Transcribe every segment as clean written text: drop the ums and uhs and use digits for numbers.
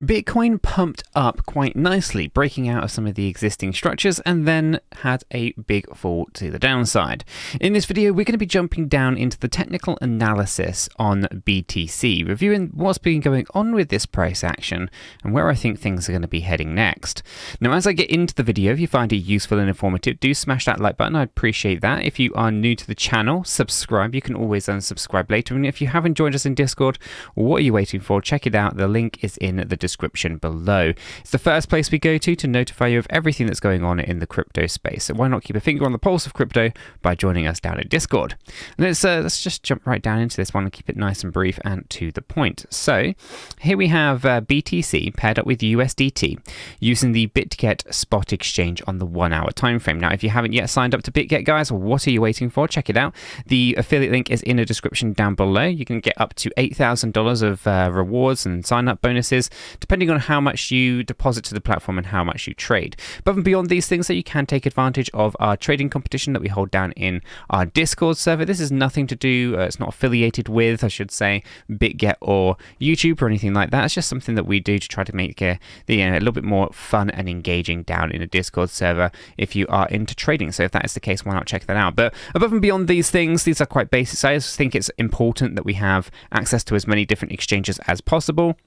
Bitcoin pumped up quite nicely, breaking out of some of the existing structures and then had a big fall to the downside. In this video, we're going to be jumping down into the technical analysis on BTC, reviewing what's been going on with this price action and where I think things are going to be heading next. Now, as I get into the video, if you find it useful and informative, do smash that like button. I'd appreciate that. If you are new to the channel, subscribe. You can always unsubscribe later. And if you haven't joined us in Discord, what are you waiting for? Check it out. The link is in the description below. It's the first place we go to notify you of everything that's going on in the crypto space. So why not keep a finger on the pulse of crypto by joining us down in Discord? And let's just jump right down into this one and keep it nice and brief and to the point. So here we have BTC paired up with USDT using the Bitget spot exchange on the 1 hour time frame. Now, if you haven't yet signed up to Bitget, guys, what are you waiting for? Check it out. The affiliate link is in the description down below. You can get up to $8,000 of rewards and sign up bonuses, depending on how much you deposit to the platform and how much you trade. Above and beyond these things, that you can take advantage of our trading competition that we hold down in our Discord server. This is nothing to do, it's not affiliated with, I should say, Bitget or YouTube or anything like that. It's just something that we do to try to make a little bit more fun and engaging down in a Discord server if you are into trading. So if that is the case, why not check that out? But above and beyond these things, these are quite basic. I just think it's important that we have access to as many different exchanges as possible.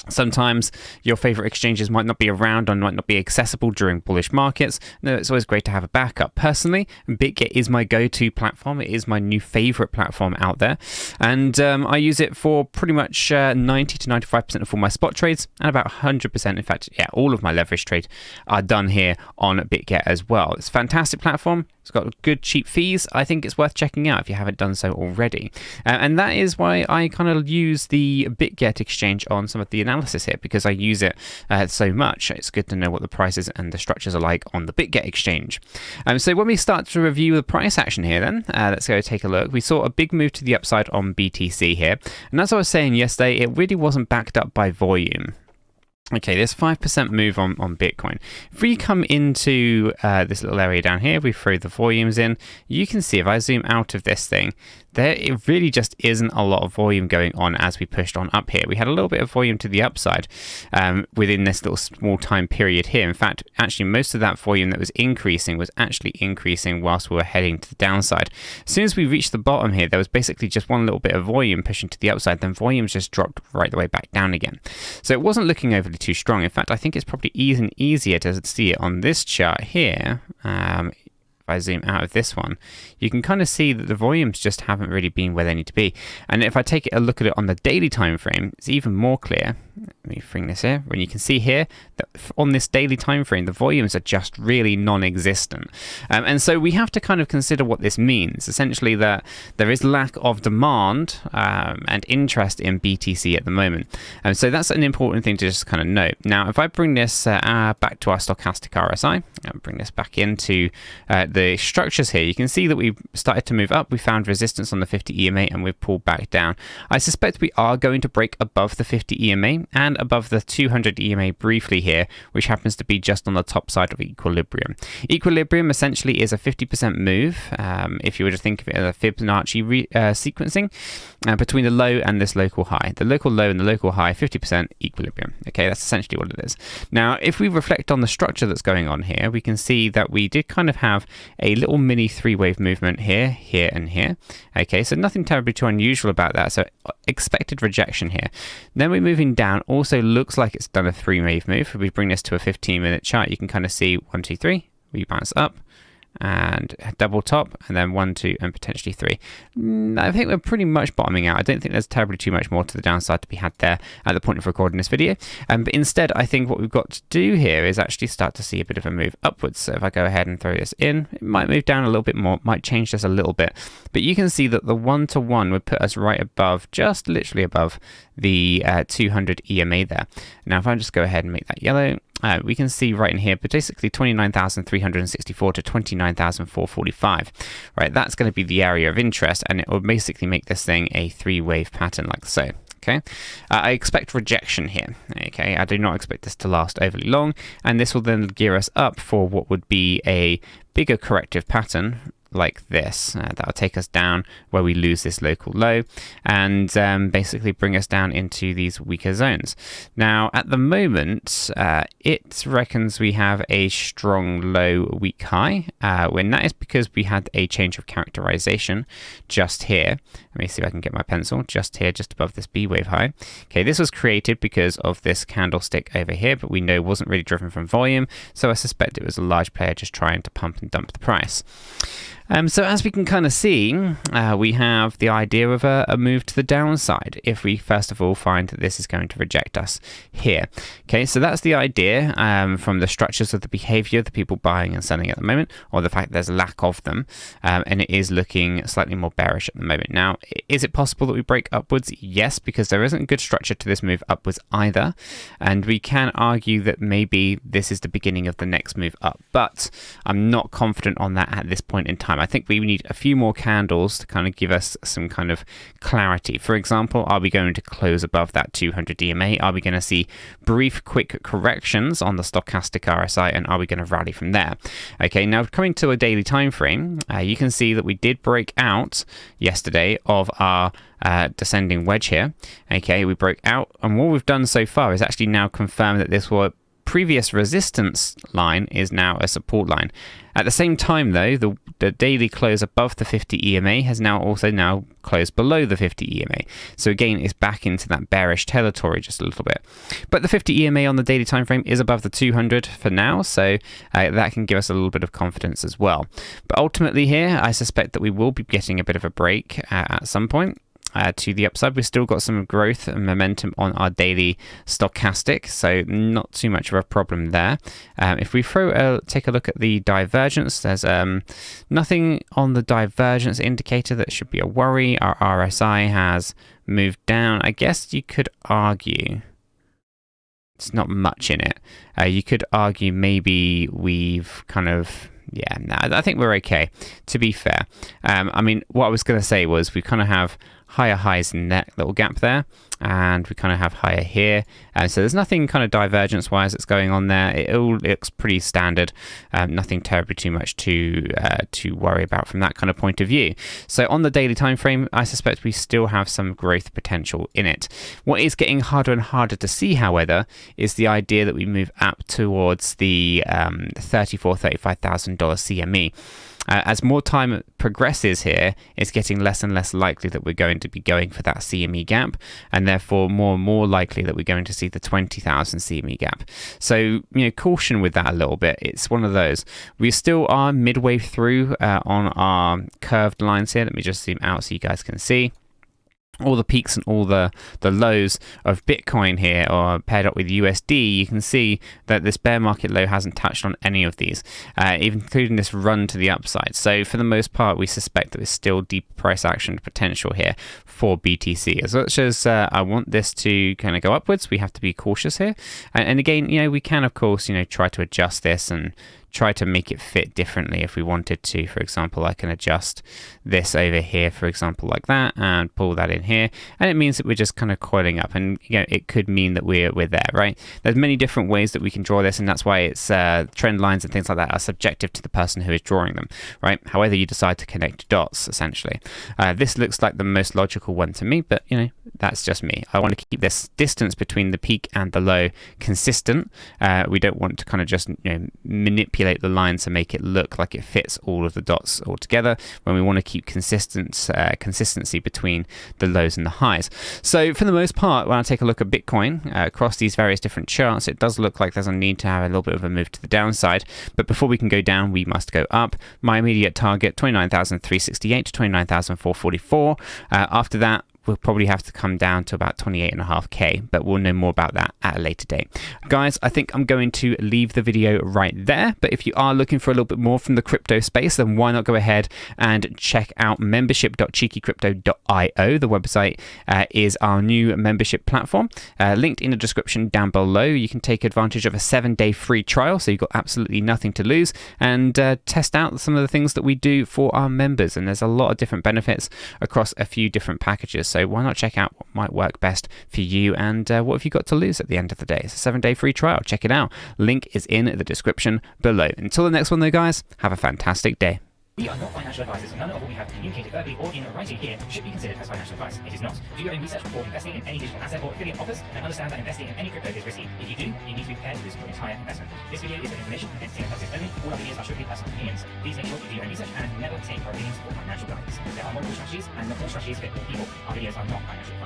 Sometimes your favorite exchanges might not be around or might not be accessible during bullish markets. No, it's always great to have a backup. Personally, Bitget is my go-to platform. It is my new favorite platform out there. And I use it for pretty much 90 to 95% of all my spot trades and about 100%. In fact, yeah, all of my leverage trades are done here on Bitget as well. It's a fantastic platform. It's got good cheap fees. I think it's worth checking out if you haven't done so already. And that is why I kind of use the Bitget exchange on some of the analysis here, because I use it so much. It's good to know what the prices and the structures are like on the Bitget exchange. So when we start to review the price action here then, let's go take a look. We saw a big move to the upside on BTC here. And as I was saying yesterday, it really wasn't backed up by volume. Okay, there's 5% move on Bitcoin. If we come into this little area down here, we throw the volumes in, you can see if I zoom out of this thing, it really just isn't a lot of volume going on as we pushed on up here. We had a little bit of volume to the upside within this little small time period here. In fact, actually most of that volume that was increasing whilst we were heading to the downside. As soon as we reached the bottom here, there was basically just one little bit of volume pushing to the upside, then volumes just dropped right the way back down again. So it wasn't looking overly too strong. In fact, I think it's probably even easier to see it on this chart here. If I zoom out of this one, you can kind of see that the volumes just haven't really been where they need to be. And if I take a look at it on the daily time frame, it's even more clear. Let me bring this here. When you can see here that on this daily time frame, the volumes are just really non-existent. And so we have to kind of consider what this means. Essentially, that there is lack of demand and interest in BTC at the moment. So that's an important thing to just kind of note. Now, if I bring this back to our stochastic RSI, I'll bring this back into the structures here, you can see that we started to move up. We found resistance on the 50 EMA and we've pulled back down. I suspect we are going to break above the 50 EMA and above the 200 EMA briefly here, which happens to be just on the top side of equilibrium. Equilibrium essentially is a 50% move, if you were to think of it as a Fibonacci sequencing, between the low and this local high. The local low and the local high, 50% equilibrium. Okay, that's essentially what it is. Now, if we reflect on the structure that's going on here, we can see that we did kind of have a little mini three-wave movement here, here, and here. Okay, so nothing terribly too unusual about that. So expected rejection here. Then we're moving down. Also looks like it's done a three-wave move. If we bring this to a 15-minute chart, you can kind of see 1, 2, 3. We bounce up and double top, and then 1, 2, and potentially 3. I think we're pretty much bottoming out. I don't think there's terribly too much more to the downside to be had there at the point of recording this video. But instead, I think what we've got to do here is actually start to see a bit of a move upwards. So if I go ahead and throw this in, it might move down a little bit more, might change this a little bit. But you can see that the 1-to-1 would put us right above, just literally above the 200 EMA there. Now, if I just go ahead and make that yellow, we can see right in here, but basically 29,364 to 29,445. Right, that's going to be the area of interest, and it will basically make this thing a three-wave pattern like so. Okay, I expect rejection here. Okay, I do not expect this to last overly long, and this will then gear us up for what would be a bigger corrective pattern like this. That'll take us down where we lose this local low and basically bring us down into these weaker zones. Now, at the moment, it reckons we have a strong low, weak high, when that is because we had a change of characterization just here. Let me see if I can get my pencil just here, just above this B wave high. Okay, this was created because of this candlestick over here, but we know wasn't really driven from volume, so I suspect it was a large player just trying to pump and dump the price. So as we can kind of see, we have the idea of a move to the downside if we first of all find that this is going to reject us here. Okay, so that's the idea from the structures of the behavior of the people buying and selling at the moment, or the fact that there's a lack of them, and it is looking slightly more bearish at the moment. Now, is it possible that we break upwards? Yes, because there isn't a good structure to this move upwards either, and we can argue that maybe this is the beginning of the next move up, but I'm not confident on that at this point in time. I think we need a few more candles to kind of give us some kind of clarity. For example, are we going to close above that 200 EMA? Are we going to see brief, quick corrections on the stochastic RSI, and are we going to rally from there? Okay, now coming to a daily time frame, you can see that we did break out yesterday of our descending wedge here. Okay, we broke out, and what we've done so far is actually now confirm that this was previous resistance line is now a support line. At the same time, though, the daily close above the 50 EMA has now closed below the 50 EMA. So again, it's back into that bearish territory just a little bit. But the 50 EMA on the daily time frame is above the 200 for now, so that can give us a little bit of confidence as well. But ultimately here, I suspect that we will be getting a bit of a break at some point. To the upside, we've still got some growth and momentum on our daily stochastic, so not too much of a problem there. If we take a look at the divergence, there's nothing on the divergence indicator that should be a worry. Our RSI has moved down. I guess you could argue it's not much in it. You could argue maybe we've kind of... Yeah, no, I think we're okay, to be fair. I mean, what I was going to say was we kind of have higher highs in that little gap there, and we kind of have higher here. So there's nothing kind of divergence-wise that's going on there. It all looks pretty standard. Nothing terribly too much to worry about from that kind of point of view. So on the daily time frame, I suspect we still have some growth potential in it. What is getting harder and harder to see, however, is the idea that we move up towards the $34,000-$35,000 CME. As more time progresses here, it's getting less and less likely that we're going to be going for that CME gap, and therefore more and more likely that we're going to see the 20,000 CME gap. So, caution with that a little bit. It's one of those. We still are midway through on our curved lines here. Let me just zoom out so you guys can see. All the peaks and all the lows of Bitcoin here are paired up with USD. You can see that this bear market low hasn't touched on any of these, even including this run to the upside. So for the most part, we suspect that there's still deep price action potential here for BTC. As much as I want this to kind of go upwards, we have to be cautious here. And again, we can, of course, try to adjust this and try to make it fit differently if we wanted to. For example, I can adjust this over here, for example, like that, and pull that in here, and it means that we're just kind of coiling up, and it could mean that we're there, right? There's many different ways that we can draw this, and that's why it's trend lines and things like that are subjective to the person who is drawing them, right? However you decide to connect dots, essentially. This looks like the most logical one to me, but that's just me. I want to keep this distance between the peak and the low consistent. We don't want to kind of just manipulate the line to make it look like it fits all of the dots all together, when we want to keep consistency between the lows and the highs. So for the most part, when I take a look at Bitcoin across these various different charts, it does look like there's a need to have a little bit of a move to the downside, but before we can go down, we must go up. My immediate target, 29,368 to 29,444. After that, we'll probably have to come down to about 28.5k, but we'll know more about that at a later date. Guys, I think I'm going to leave the video right there, but if you are looking for a little bit more from the crypto space, then why not go ahead and check out membership.𝗕𝗘𝗪𝗀𝗧𝗏.io. The website is our new membership platform, linked in the description down below. You can take advantage of a 7-day free trial, so you've got absolutely nothing to lose, and test out some of the things that we do for our members, and there's a lot of different benefits across a few different packages. So why not check out what might work best for you, and what have you got to lose at the end of the day? It's a 7-day free trial. Check it out. Link is in the description below. Until the next one though, guys, have a fantastic day. We are not financial advisors, and none of what we have communicated verbally or in writing here should be considered as financial advice. It is not. Do your own research before investing in any digital asset or affiliate offers, and understand that investing in any crypto is risky. If you do, you need to be prepared to lose your entire investment. This video is for information and entertainment purposes only. All our videos are strictly personal opinions. Please make sure you do your own research and never take our opinions for financial guidance. There are multiple strategies, and not all strategies fit all people. Our videos are not financial advice.